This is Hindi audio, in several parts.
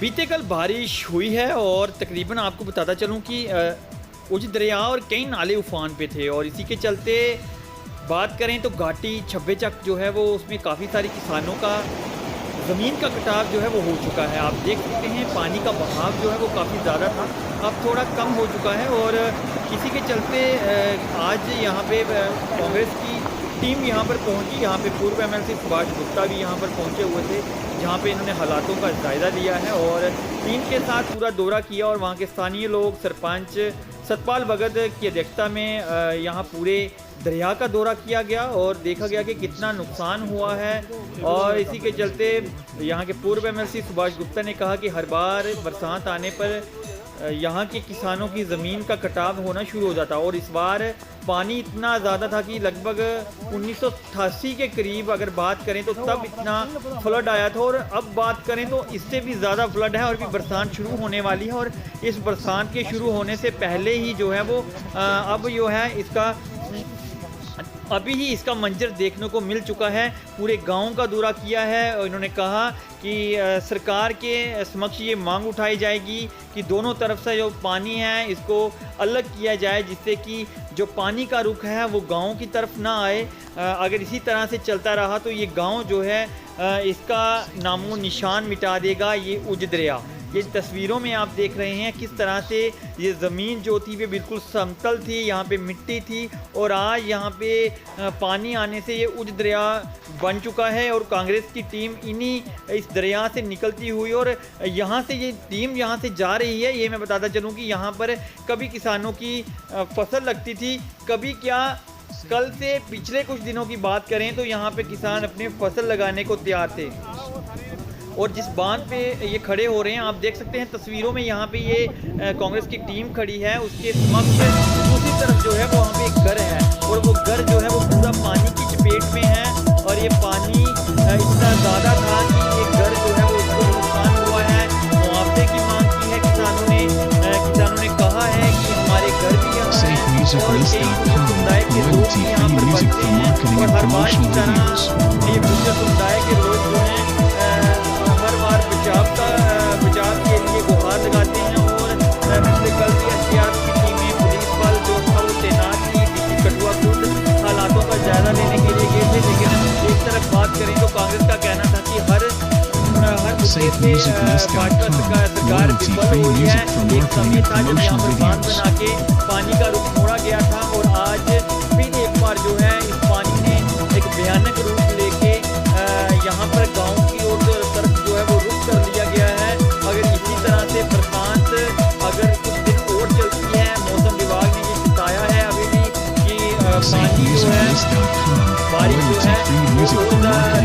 बीते कल बारिश हुई है और तकरीबन आपको बताता चलूँ कि उज दरिया और कई नाले उफान पे थे और इसी के चलते बात करें तो घाटी छब्बे चक जो है वो उसमें काफ़ी सारे किसानों का ज़मीन का कटाव जो है वो हो चुका है। आप देख सकते हैं पानी का बहाव जो है वो काफ़ी ज़्यादा था, अब थोड़ा कम हो चुका है और इसी के चलते आज यहाँ पे कांग्रेस की टीम यहाँ पर पहुँची। यहाँ पे पूर्व MLC सुभाष गुप्ता भी यहाँ पर पहुँचे हुए थे, जहाँ पे इन्होंने हालातों का जायज़ा लिया है और टीम के साथ पूरा दौरा किया और वहाँ के स्थानीय लोग, सरपंच सतपाल भगत की अध्यक्षता में यहाँ पूरे दरिया का दौरा किया गया और देखा गया कि कितना नुकसान हुआ है। और इसी के चलते यहाँ के पूर्व MLC सुभाष गुप्ता ने कहा कि हर बार बरसात आने पर यहाँ के किसानों की ज़मीन का कटाव होना शुरू हो जाता और इस बार पानी इतना ज़्यादा था कि लगभग 1988 के करीब अगर बात करें तो तब इतना फ्लड आया था और अब बात करें तो इससे भी ज़्यादा फ्लड है और भी बरसात शुरू होने वाली है। और इस बरसात के शुरू होने से पहले ही जो है वो अब जो है इसका अभी ही इसका मंजर देखने को मिल चुका है। पूरे गांव का दौरा किया है और इन्होंने कहा कि सरकार के समक्ष ये मांग उठाई जाएगी कि दोनों तरफ से जो पानी है इसको अलग किया जाए, जिससे कि जो पानी का रुख है वो गांव की तरफ ना आए। अगर इसी तरह से चलता रहा तो ये गांव जो है इसका नामो निशान मिटा देगा ये उज दरिया। ये तस्वीरों में आप देख रहे हैं किस तरह से ये ज़मीन जो थी वो बिल्कुल समतल थी, यहाँ पे मिट्टी थी और आज यहाँ पे पानी आने से ये उज दरिया बन चुका है। और कांग्रेस की टीम इन्हीं इस दरिया से निकलती हुई और यहाँ से ये टीम यहाँ से जा रही है। ये मैं बताता चलूँ कि यहाँ पर कभी किसानों की फसल लगती थी, कभी क्या कल से पिछले कुछ दिनों की बात करें तो यहाँ पे किसान अपने फसल लगाने को तैयार थे। और जिस बांध पे ये खड़े हो रहे हैं आप देख सकते हैं तस्वीरों में, यहाँ पे ये कांग्रेस की टीम खड़ी है, उसके समक्ष दूसरी तरफ जो है वो वहाँ पे एक घर है और वो घर जो है वो पूरा पानी की चपेट में है और ये पानी इतना ज़्यादा था कि ये घर जो है वो उसको नुकसान हुआ है। मुआवजे की मांग की है किसानों ने कहा है कि हमारे घर भी यहाँ है और समुदाय के लोग भी यहाँ पर बसते हैं और हर बार की तरह ये बुजुर्ग समुदाय के लोग जो हैं बचाव के लिए गुहार लगाते हैं। और पिछले कल भी एहतियात की टीमें पुलिस बल जो था वो तैनात थी। डीसी कठुआ खुद हालातों का जायजा लेने के लिए गए थे, लेकिन एक तरफ बात करें तो कांग्रेस का कहना था कि हर मुद्दे से भाजपा सरकार विफल हो रही है। एक समय था जब यहाँ पर बांध बना के पानी का रुख मोड़ा गया था और आज फिर एक बार जो है इस पानी ने एक भयानक रूप लेके यहाँ पर गाँव की ओर तरफ जो है वो रुख कर लिया गया है। अगर इसी तरह से बरसात अगर कुछ दिन और चलती है, मौसम विभाग ने ये बताया है अभी भी कि पानी जो है बारिश जो है वो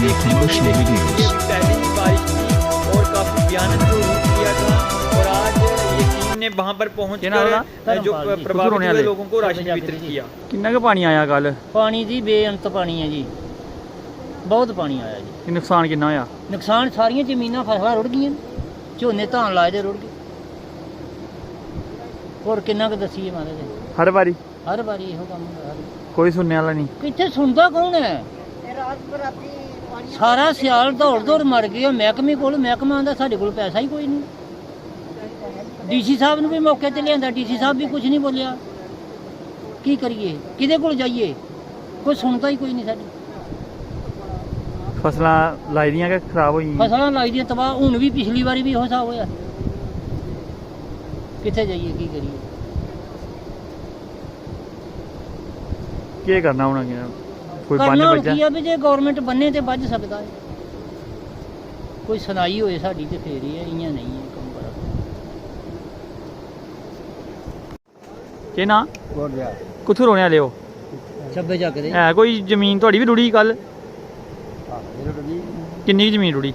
देखने को मिलेगी। ये पहले ही बारिश थी और काफ़ी भयानक रूप लिया था और आज ये टीम ने वहाँ पर पहुँच कर जो प्रभावित हुए लोगों को राशन वितरित किया। कितना का पानी आया कल? पानी जी बेअंत पानी है जी, बहुत पानी आया जी। नुकसान कितना होया? नुकसान सारियां जमीनां फसलां रुड़ गई, झोने धान लाए दे रुड़ गए। और कितना क दसीए महाराज, हर बारी इहो काम कोई सुनने वाला नहीं। कितने सुनता कौन है? सारा सियाल दौड़ मर गया महकमे कोल, महकमा आंदा साडे कोल पैसा ही कोई नहीं। डीसी साहब ने भी मौके ते लिआंदा, डीसी साहब भी कुछ नहीं बोलिया। की करिए, किहदे कोल जाइए? कोई सुनता ही कोई नहीं साडी। फसलां लाई दियां कि खराब होई? फसलां लाई दियां तबाह, हुण भी पिछली बारी भी इहो हिसाब होया। कित्थे जाइए, की करिए? की करना हुण? कोई बन बज्जा भी जे गवर्नमेंट बने ते बज सकदा है, कोई सुनाई होए साडी ते फेर ही है, इयां नहीं है काम बड़ा। के ना कुत्थों रोने वाले हो? छब्बे चक दे। है कोई जमीन तुहाडी भी रुड़ी कल? किन्नी जमीन रुड़ी?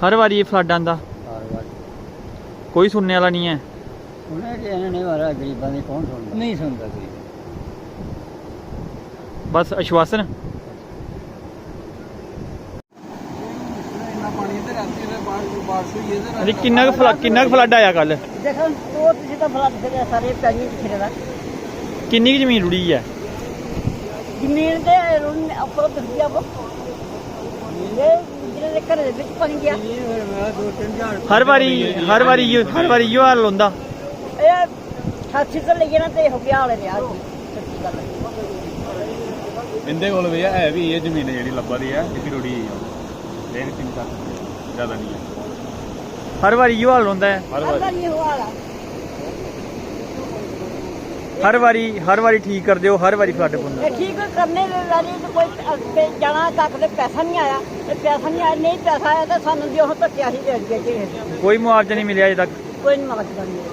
हर बारी ये फ्लड आंदा, कोई सुनने वाला नहीं है। नहीं सुनता कोई, बस आश्वासन। किन्ना फ्लड आया कल? किन्नी जमीन रुड़ी है? जमीन ते उपर दसिया वो ये ਘਰ ਦੇ ਵਿੱਚ ਪਾਣੀ ਗਿਆ। ਹਰ ਵਾਰੀ ਇਹੋ ਹਾਲ ਹੁੰਦਾ। ਇਹ 88 ਤੋਂ ਲਈ ਨਾ ਤੇ ਹੋ ਗਿਆ ਹਾਲ ਰਿਹਾ ਜੀ, ਸੱਚੀ ਗੱਲ ਹੈ। ਇੰਦੇ ਕੋਲ ਵੀ ਹੈ ਵੀ ਇਹ ਜ਼ਮੀਨ ਜਿਹੜੀ ਲੱਭਾ ਦੀ ਹੈ ਇਹ ਰੋੜੀ ਹੈ, ਦੇਖ ਤਿੰਨ ਤੱਕ ਜ਼ਿਆਦਾ ਨਹੀਂ ਹੈ। ਹਰ ਵਾਰੀ ਇਹੋ ਹਾਲ ਹੁੰਦਾ ਹੈ। ਅੱਲਾ ਨਹੀਂ ਹਾਲ ਆ। ਹਰ ਵਾਰੀ ਠੀਕ ਕਰਦੇ ਹੋ, ਹਰ ਵਾਰੀ ਫਲੱਡ ਹੁੰਦਾ। ਇਹ ਠੀਕ ਕਰਨੇ ਵਾਲੀ ਤੇ ਕੋਈ ਅੱਗੇ ਜਾਣਾ ਤੱਕ ਤੇ ਪੈਸਾ ਨਹੀਂ ਆਇਆ, ਤੇ ਪੈਸਾ ਨਹੀਂ ਆਇਆ, ਨਹੀਂ ਪੈਸਾ ਆਇਆ ਤਾਂ ਸਾਨੂੰ ਵੀ ਉਹ ਧੱਕਿਆ ਹੀ ਦੇ ਦਿੱਤੇ। ਕੋਈ ਮੁਆਵਜ਼ਾ ਨਹੀਂ ਮਿਲਿਆ ਅਜੇ ਤੱਕ। ਕੋਈ ਨਹੀਂ ਮੁਆਵਜ਼ਾ ਨਹੀਂ ਮਿਲਿਆ,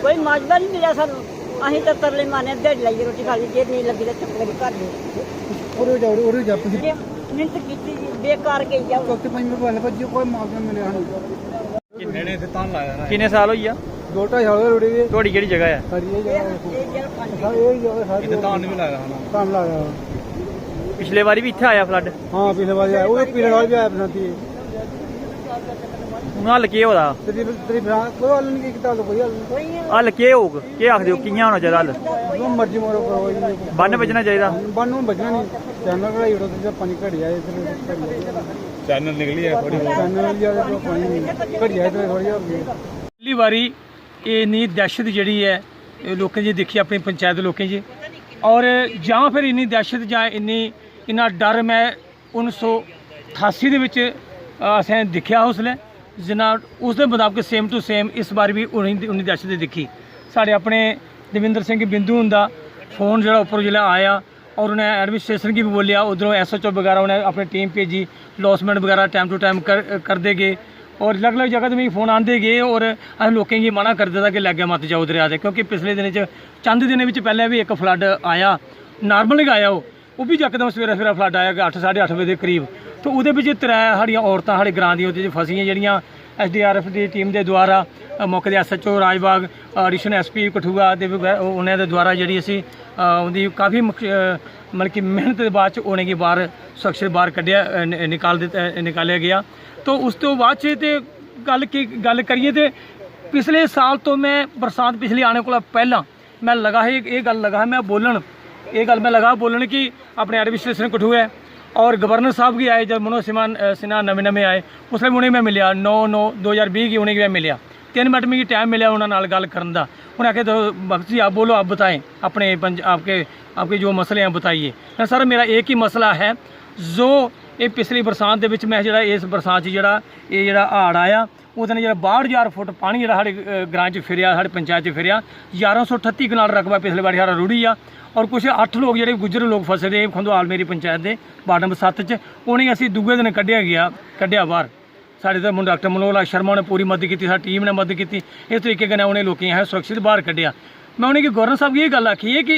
ਕੋਈ ਮੁਆਵਜ਼ਾ ਨਹੀਂ ਮਿਲਿਆ ਸਾਨੂੰ। ਅਸੀਂ ਤਾਂ ਤਰਲੇ ਮਾਨੇ ਦਿਹਾੜੀ ਲਾਈ ਰੋਟੀ ਖਾ ਲਈ, ਜੇ ਨਹੀਂ ਲੱਗੀ ਤਾਂ ਚੁੱਪ ਕਰੀ ਘਰ ਦੇ ਉਹਦੇ ਜੱਪ ਸੀ ਮਿਹਨਤ ਕੀਤੀ ਜੀ, ਬੇਕਾਰ ਗਈ ਜਾਓ। ਚੌਥੇ ਪੰਜਵੇਂ ਵਾਲੇ ਬੱਜੀ ਕੋਈ ਮੁਆਵਜ਼ਾ ਮਿਲਿਆ ਸਾਨੂੰ। ਨੇੜੇ ਤੇ ਤਾਂ ਲਾਇਆ ਨਾ। ਕਿੰਨੇ ਸਾਲ ਹੋਈ ਆ? 2-2.5 ਸਾਲ ਰੋੜੀ ਦੀ ਤੁਹਾਡੀ ਕਿਹੜੀ ਜਗ੍ਹਾ ਹੈ? ਸਾਰੀ ਇਹ ਜਗ੍ਹਾ ਇਹ ਜਿਹੜਾ ਪਾਣੀ ਇਹ ਜਗ੍ਹਾ ਸਾਰੀ ਇਹ ਤਾਂ ਵੀ ਲਾਇਆ ਹਨਾ। ਕੰਮ ਲਾਇਆ। ਪਿਛਲੇ ਵਾਰੀ ਵੀ ਇੱਥੇ ਆਇਆ ਫਲੱਡ। ਹਾਂ ਪਿਛਲੇ ਵਾਰ ਆਇਆ, ਉਹ ਪਿਛਲੇ ਵਾਰ ਵੀ ਆਇਆ ਬਸੰਤੀ। ਹੁਣ ਹੱਲ ਕੀ ਹੋਦਾ? ਤੇਰੀ ਭਰਾ ਕੋਈ ਹੱਲ ਨਹੀਂ ਕੀਤਾ, ਕੋਈ ਹੱਲ ਨਹੀਂ। ਹੱਲ ਕੀ ਹੋਊਗਾ? ਕੀ ਆਖਦੇ ਹੋ, ਕਿੰਨਾ ਹੋਣਾ ਚਾਹੀਦਾ ਹੱਲ? ਜੋ ਮਰਜ਼ੀ ਮੋਰੋ ਕੋਈ ਬੰਨ ਵੱਜਣਾ ਚਾਹੀਦਾ। ਬੰਨ ਨੂੰ ਵੱਜਣਾ ਨਹੀਂ। ਚੈਨਲ ਕਢਾਈ ਉੜੋ ਤੇ ਪਾਣੀ ਘੜਿਆ ਇਧਰ ਚੈਨਲ ਨਿਕਲੀ ਹੈ ਥੋੜੀ ਚੈਨਲ ਜਿਆਦਾ ਪਾਣੀ ਘੜਿਆ ਇਧਰ ਥੋੜੀ ਹੋ ਗਈ। ਪਹਿਲੀ ਵਾਰੀ ਇਹ ਇੰਨੀ ਦਹਿਸ਼ਤ ਜਿਹੜੀ ਹੈ ਇਹ ਲੋਕਾਂ ਜੀ ਦੇਖੀ ਆਪਣੀ ਪੰਚਾਇਤ ਦੇ ਲੋਕਾਂ ਜੀ, ਔਰ ਜਾਂ ਫਿਰ ਇੰਨੀ ਦਹਿਸ਼ਤ ਜਾਂ ਇੰਨਾ ਡਰ ਮੈਂ 1988 ਦੇ ਵਿੱਚ ਅਸੀਂ ਦੇਖਿਆ ਹੌਸਲੇ ਜਿਨ੍ਹਾਂ ਉਸ ਦੇ ਮੁਤਾਬਕ ਸੇਮ ਟੂ ਸੇਮ ਇਸ ਵਾਰ ਵੀ ਉਨੀ ਦਹਿਸ਼ਤ ਦੇਖੀ। ਸਾਡੇ ਆਪਣੇ ਦਵਿੰਦਰ ਸਿੰਘ ਬਿੰਦੂ ਹੁੰਦਾ ਫੋਨ ਜਿਹੜਾ ਉੱਪਰ ਜਿਹੜਾ ਆਇਆ और उन्हें एडमिनिस्ट्रेशन की भी बोलिया, उधरों SHO वगैरह उन्हें अपनी टीम भेजी, लॉसमेंट वगैरह टाइम टू टाइम कर दे गए और अलग अलग जगह तो मिगी फोन आते गए और अस लोगों की मना कर दिता कि लैगे मत जाओ दरिया से, क्योंकि पिछले दिन चंद दिन पहले भी एक फ्लड आया, नॉर्मल आया वो भी यकदम सवेरे फ्लड आया 8-8:30 बजे के करीब। तो वो त्रै साड़ियाँ औरतां साढ़े ग्रां दी फसियां जिहड़ियां SDRF की टीम के द्वारा मौके के SHO Rajbagh additional SP Kathua के उन्होंने द्वारा जी असी उनकी काफ़ी मतलब कि मेहनत के बाद उन्हें की बाहर सुरक्षित बाहर कढ़िया निकालिया गया। तो उस तो बाद गल करिए तो पिछले साल तो मैं बरसात पिछली आने को पहला मैं लगा है ये गल लगा मैं बोलन ये गल मैं लगा बोलन कि अपने एडमिनिस्ट्रेशन कठुआ और गवर्नर साहब की आए जब मनोज सिन्हा नवे आए उसमें उन्हें मैं मिलिया 9/9/2020 की उन्हें मैं मिलिया 3 मिनट में टाइम मिला उन्होंने गल करने का। उन्हें आखे तो भगत जी आप बोलो, आप बताएं अपने आपके जो मसले हैं बताइए। सर मेरा एक ही मसला है, जो ये पिछली बरसात के मैं जो इस बरसात ये हाड़ आया उस दिन जो 62,000 फुट पानी जो साढ़े ग्रां फिरिया साढ़े पंचायत फिरिया 1138 कनाल रकबा पिछले बार सारा रुढ़ी आ और कुछ 8 लोग जो गुजर लोग फसे दे खंदवाल मेरी पंचायत के वार्ड नंबर 7 उन्हें असी दूए दिन कढ़िया बाहर। साढ़े तो डॉक्टर मनोहर शर्मा ने पूरी मदद की, साड़ी टीम ने मदद की, इस तरीके कन्नै उन्हें लोगों असें सुरक्षित बाहर कढ़िया। मैं उन्हें गवर्नर साहब की ये गल आखी है कि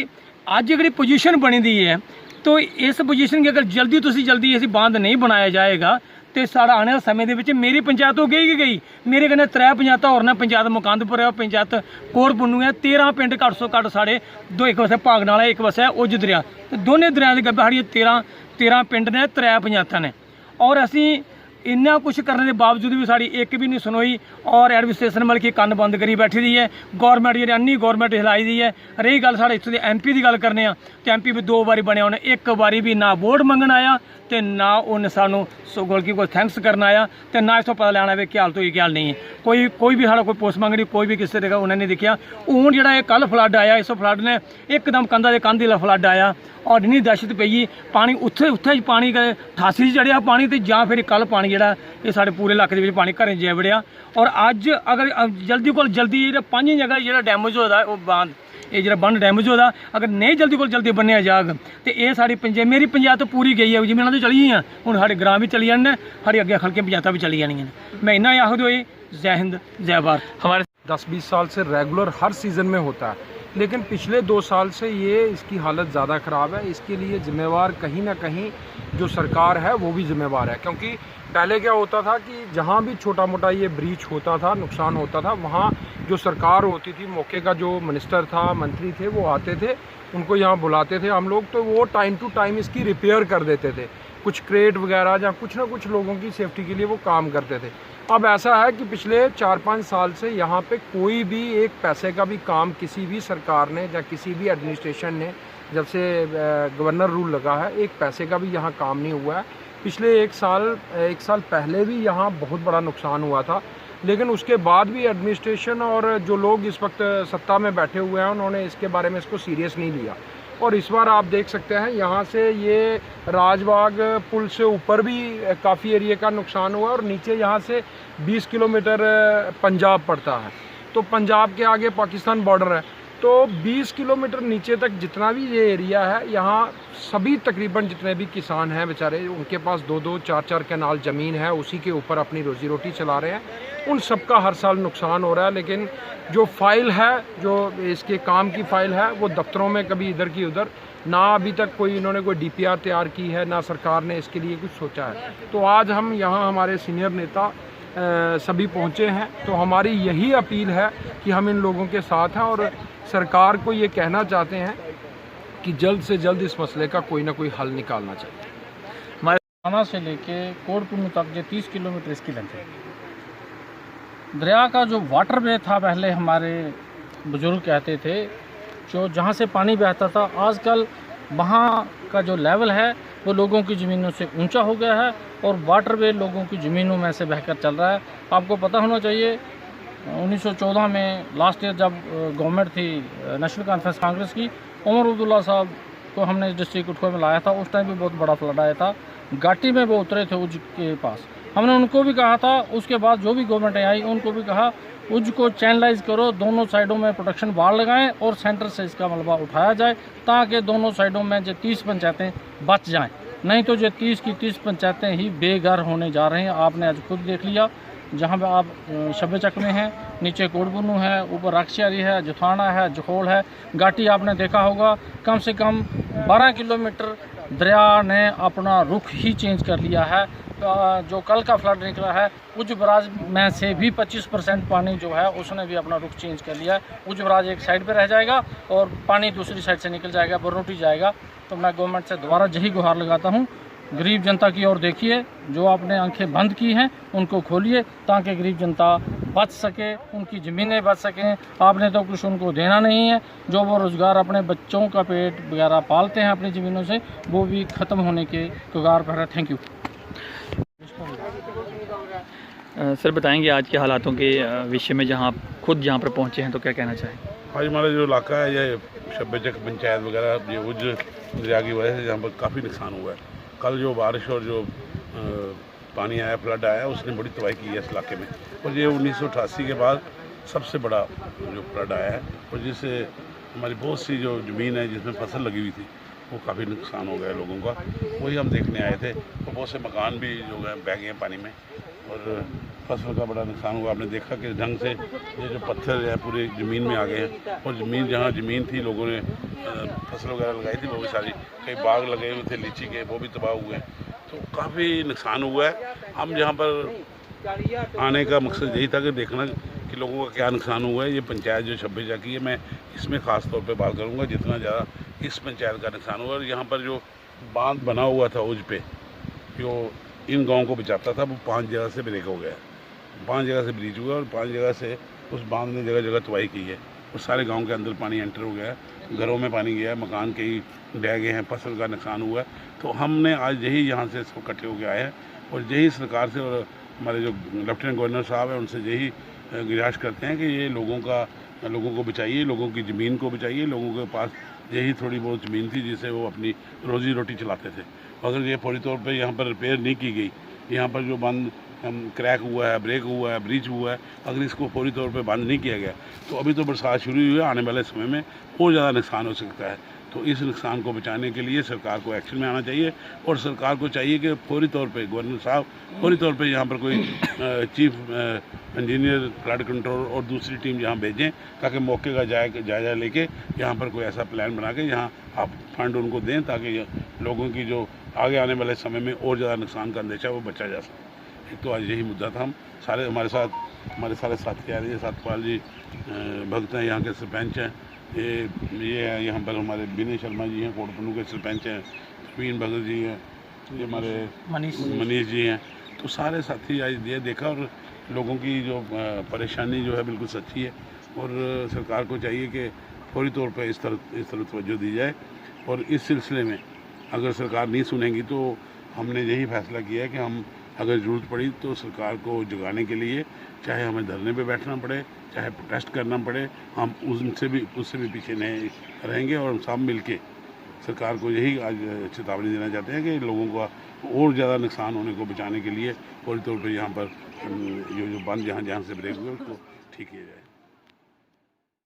अज जी पोजीशन बनी दी है तो इस पोजीशन की अगर जल्दी इस बांध नहीं बनाया जाएगा तो साढ़ा आने वाले समय के मेरी पंचायत तो गई मेरे कन्नै 3 पंचायत होर ने, पंचायत मुकांदपुर है, पंचायत कोट पुन्नू है, 13 पिंड घट सो घट साढ़े दो, एक पासे भागनाल है, एक पासे उज दरिया, तो दोनों दरिया के गब्बे साढ़ियां 13 पिंड ने, 3 पंचायतां ने और असी इन्ना कुछ करने के बावजूद भी साड़ी एक भी नहीं सुनोई और एडमिनिस्ट्रेशन मतलब कि कन्न बंद करी बैठी दी है। गौरमेंट जी अन्नी गौरमेंट हिलाई दी है। रही गल साढ़े इत्थों के MP की गल करने तो MP भी 2 बारी बने, उन्हें एक बारी भी ना वोट मंगन आया तो ना उन्हें सानू बल्कि कोई थैंक्स करना आया तो ना इस पता लैना भी क्या हालत हुई क्या हाल नहीं है। कोई भी साढ़ा कोई पोस्ट मंगनी कोई भी किसी तरह उन्हें नहीं दिखा। हूँ जो कल फ्लड आया इस फ्लड ने एकदम कंधा के कंध फ्लड आया और इन्नी दहशत पई पानी उत्थे पानी 88 चढ़िया पानी तो या फिर कल पानी जो ये साढ़े पूरे इलाके के पानी घरें जाए वड़िया। और अज अगर जल्दी को जल्दी 5 जगह जो डैमेज होता है वो बांध ये जो बंद डैमेज होता अगर नहीं जल्दी को जल्दी बनया जाग तो ये साड़ी मेरी पंचायत तो पूरी गई है, जमीन तो चली हैं हूँ साढ़े ग्रां भी चली जाने, साड़ी अगे खलके पंचायत भी चली जानियां। मैं इन्ना आखद होई जय हिंद जय भारत। हमारे 10-20 साल से रेगुलर हर सीज़न में होता है, लेकिन पिछले 2 साल से ये इसकी हालत ज़्यादा ख़राब है। इसके लिए ज़िम्मेवार कहीं ना कहीं जो सरकार है वो भी ज़िम्मेवार है, क्योंकि पहले क्या होता था कि जहाँ भी छोटा मोटा ये ब्रीच होता था, नुकसान होता था, वहाँ जो सरकार होती थी, मौके का जो मिनिस्टर था, मंत्री थे, वो आते थे, उनको यहाँ बुलाते थे हम लोग, तो वो टाइम टू टाइम इसकी रिपेयर कर देते थे। कुछ क्रेट वगैरह या कुछ ना कुछ लोगों की सेफ्टी के लिए वो काम करते थे। अब ऐसा है कि पिछले 4-5 साल से यहाँ पे कोई भी एक पैसे का भी काम किसी भी सरकार ने या किसी भी एडमिनिस्ट्रेशन ने, जब से गवर्नर रूल लगा है, एक पैसे का भी यहाँ काम नहीं हुआ है। पिछले एक साल पहले भी यहाँ बहुत बड़ा नुकसान हुआ था, लेकिन उसके बाद भी एडमिनिस्ट्रेशन और जो लोग इस वक्त सत्ता में बैठे हुए हैं उन्होंने इसके बारे में इसको सीरियस नहीं लिया। और इस बार आप देख सकते हैं यहाँ से ये राजबाग पुल से ऊपर भी काफ़ी एरिया का नुकसान हुआ और नीचे यहाँ से 20 किलोमीटर पंजाब पड़ता है, तो पंजाब के आगे पाकिस्तान बॉर्डर है। तो 20 किलोमीटर नीचे तक जितना भी ये एरिया है, यहाँ सभी तकरीबन जितने भी किसान हैं बेचारे, उनके पास 2-2, 4-4 कैनाल ज़मीन है, उसी के ऊपर अपनी रोजी रोटी चला रहे हैं, उन सब का हर साल नुकसान हो रहा है। लेकिन जो फाइल है, जो इसके काम की फाइल है, वो दफ्तरों में कभी इधर की उधर, ना अभी तक कोई इन्होंने कोई DPR तैयार की है, ना सरकार ने इसके लिए कुछ सोचा है। तो आज हम यहाँ हमारे सीनियर नेता सभी पहुँचे हैं, तो हमारी यही अपील है कि हम इन लोगों के साथ हैं और सरकार को ये कहना चाहते हैं कि जल्द से जल्द इस मसले का कोई ना कोई हल निकालना चाहिए। थाना से लेके कोटपुर तक जो 30 किलोमीटर इसकी लेंथ है। दरिया का जो वाटर वे था, पहले हमारे बुजुर्ग कहते थे, जो जहाँ से पानी बहता था, आजकल वहाँ का जो लेवल है वो लोगों की ज़मीनों से ऊंचा हो गया है और वाटर वे लोगों की ज़मीनों में से बहकर चल रहा है। आपको पता होना चाहिए 1914 में लास्ट ईयर जब गवर्नमेंट थी नेशनल कॉन्फ्रेंस कांग्रेस की, उमर अब्दुल्ला साहब को हमने डिस्ट्रिक्ट उठवा में लाया था। उस टाइम भी बहुत बड़ा फ्लड आया था, घाटी में वो उतरे थे उज के पास। हमने उनको भी कहा था, उसके बाद जो भी गवर्नमेंट आई उनको भी कहा उज को चैनलाइज करो, दोनों साइडों में प्रोटेक्शन वाल लगाएं और सेंटर से इसका मलबा उठाया जाए ताकि दोनों साइडों में जो 30 पंचायतें बच जाएं। नहीं तो जो 30 की 30 पंचायतें ही बेघर होने जा रहे हैं। आपने आज खुद देख लिया, जहाँ पे आप शब्बे चक में हैं, नीचे कोटबुन्नू है, ऊपर राक्षियारी है, जुथाना है, जखोल है, घाटी आपने देखा होगा, कम से कम 12 किलोमीटर दरिया ने अपना रुख ही चेंज कर लिया है। जो कल का फ्लड निकला है, उज बराज में से भी 25% पानी जो है उसने भी अपना रुख चेंज कर लिया है। उज बराज एक साइड पे रह जाएगा और पानी दूसरी साइड से निकल जाएगा, बरोटी जाएगा। तो मैं गवर्नमेंट से दोबारा यही गुहार लगाता हूँ, गरीब जनता की ओर देखिए, जो आपने आंखें बंद की हैं उनको खोलिए ताकि गरीब जनता बच सके, उनकी ज़मीनें बच सकें। आपने तो कुछ उनको देना नहीं है, जो वो रोज़गार अपने बच्चों का पेट वगैरह पालते हैं अपनी ज़मीनों से, वो भी ख़त्म होने के कगार पर है। Thank you. सर बताएंगे आज के हालातों के विषय में, जहाँ आप खुद जहाँ पर पहुँचे हैं, तो क्या कहना चाहें? आज हमारा जो इलाका है, ये शब्बे चक पंचायत वगैरह, ये उज दरिया की वजह से यहाँ पर काफ़ी नुकसान हुआ है। कल जो बारिश और जो पानी आया, फ्लड आया, उसने बड़ी तबाही की है इस इलाके में। और ये 1988 के बाद सबसे बड़ा जो फ्लड आया है, और जिससे हमारी बहुत सी जो ज़मीन है जिसमें फसल लगी हुई थी, वो काफ़ी नुकसान हो गया लोगों का। वही हम देखने आए थे। तो बहुत से मकान भी जो है बह गए हैं पानी में और फसल का बड़ा नुकसान हुआ। आपने देखा कि ढंग से ये जो पत्थर है पूरे ज़मीन में आ गए हैं, और ज़मीन जहाँ ज़मीन थी लोगों ने फसल वगैरह लगाई थी वो भी सारी, कई बाग लगे हुए थे लीची के, वो भी तबाह हुए। तो काफ़ी नुकसान हुआ है। हम यहाँ पर आने का मकसद यही था कि देखना कि लोगों का क्या नुकसान हुआ है। ये पंचायत जो शब्बे चक की है, मैं इसमें ख़ास तौर पे बात करूँगा जितना ज़्यादा इस पंचायत का नुकसान हुआ। और यहाँ पर जो बांध बना हुआ था उज पे, जो इन गाँव को बचाता था, वो 5 जगह से ब्रेक हो गया, 5 जगह से ब्रीच हुआ और 5 जगह से उस बांध ने जगह जगह तबाही की है। और सारे गांव के अंदर पानी एंटर हो गया है, घरों में पानी गया है, मकान कई ढह गए हैं, फसल का नुकसान हुआ है। तो हमने आज यही यहाँ से सब इकट्ठे होकर आए हैं और यही सरकार से और हमारे जो लेफ्टिनेंट गवर्नर साहब हैं उनसे यही गुजारिश करते हैं कि ये लोगों को बचाइए, लोगों की ज़मीन को बचाइए। लोगों के पास यही थोड़ी बहुत ज़मीन थी जिससे वो अपनी रोज़ी रोटी चलाते थे। अगर ये पूरी तौर पे यहाँ पर रिपेयर नहीं की गई, यहाँ पर जो बंद क्रैक हुआ है, ब्रेक हुआ है, ब्रीच हुआ है, अगर इसको पूरी तौर पे बंद नहीं किया गया तो अभी तो बरसात शुरू हुई है, आने वाले समय में और ज़्यादा नुकसान हो सकता है। तो इस नुकसान को बचाने के लिए सरकार को एक्शन में आना चाहिए और सरकार को चाहिए कि फौरी तौर पे गवर्नर साहब फौरी तौर पे यहाँ पर कोई चीफ इंजीनियर फ्लड कंट्रोल और दूसरी टीम यहाँ भेजें ताकि मौके का जायज़ा लेके यहाँ पर कोई ऐसा प्लान बना के यहाँ आप फंड उनको दें ताकि लोगों की जो आगे आने वाले समय में और ज़्यादा नुकसान का अंदेशा वो बचा जा सके। एक तो आज यही मुद्दा था। हम सारे हमारे सारे साथी आ रहे हैं, सतपाल जी भगत हैं, यहाँ के सरपंच हैं, ये है यहाँ पर हमारे विनय शर्मा जी हैं, कोटपुन्नू के सरपंच हैं, प्रवीण भगत जी हैं, ये हमारे मनीष जी हैं। तो सारे साथी आज ये देखा और लोगों की जो परेशानी जो है बिल्कुल सच्ची है और सरकार को चाहिए कि फौरी तौर पर इस तरह तवज्जो दी जाए। और इस सिलसिले में अगर सरकार नहीं सुनेगी तो हमने यही फैसला किया है कि हम अगर ज़रूरत पड़ी तो सरकार को जगाने के लिए चाहे हमें धरने पे बैठना पड़े, चाहे प्रोटेस्ट करना पड़े, हम उससे भी पीछे नहीं रहेंगे। और हम सब मिलके सरकार को यही आज चेतावनी देना चाहते हैं कि लोगों को और ज़्यादा नुकसान होने को बचाने के लिए फौरी तौर पर यहाँ पर ये जो बंद जहाँ से ब्रेक हुए उसको ठीक किया जाए।